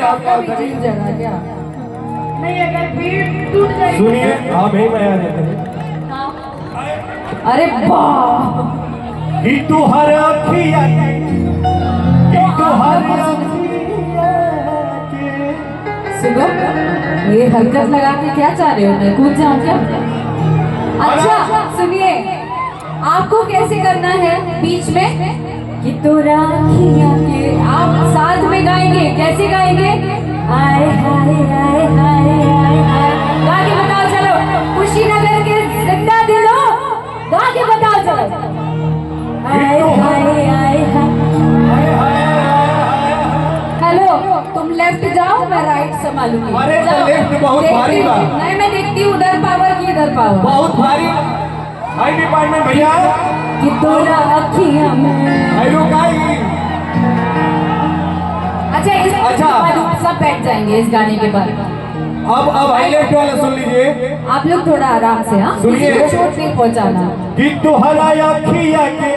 आपका भी जीत जाएगा क्या? नहीं अगर भीड़ टूट जाएगी। सुनिए, हाँ भाई मैं आ जाता हूँ। अरे वाह, कि तू हर अखिया के, कि तू हर सुनो, ये हरकत लगा के क्या चाह रहे हो? मैं कूद जाऊं क्या? अच्छा सुनिए, आपको कैसे करना है बीच में कि तो राखियां के, आप साथ में गाएंगे। कैसे गाएंगे? आए हाय आए हाय आए हाय, गा के बताओ चलो। कुशीनगर के जिंदा दिलो, गा के बताओ चलो। आए हाय आए हाय। हेलो, तुम लेफ्ट जाओ, मैं राइट संभालूंगी। अरे तो लेफ्ट बहुत भारी बा। नहीं, मैं देखती हूँ उधर पावर की इधर पावर। बहुत भारी हाई डिपार्टमेंट भैया कि तोरा अखियां में। हाई रुकाई। अच्छा इस सब बैठ जाएंगे इस गाने के बाद। अब हाईलाइट वाला सुन लीजिए। आप लोग थोड़ा आराम से, हाँ, सुनिए। किसी को चोट नहीं पहुंचाना। कि तू हर अखिया के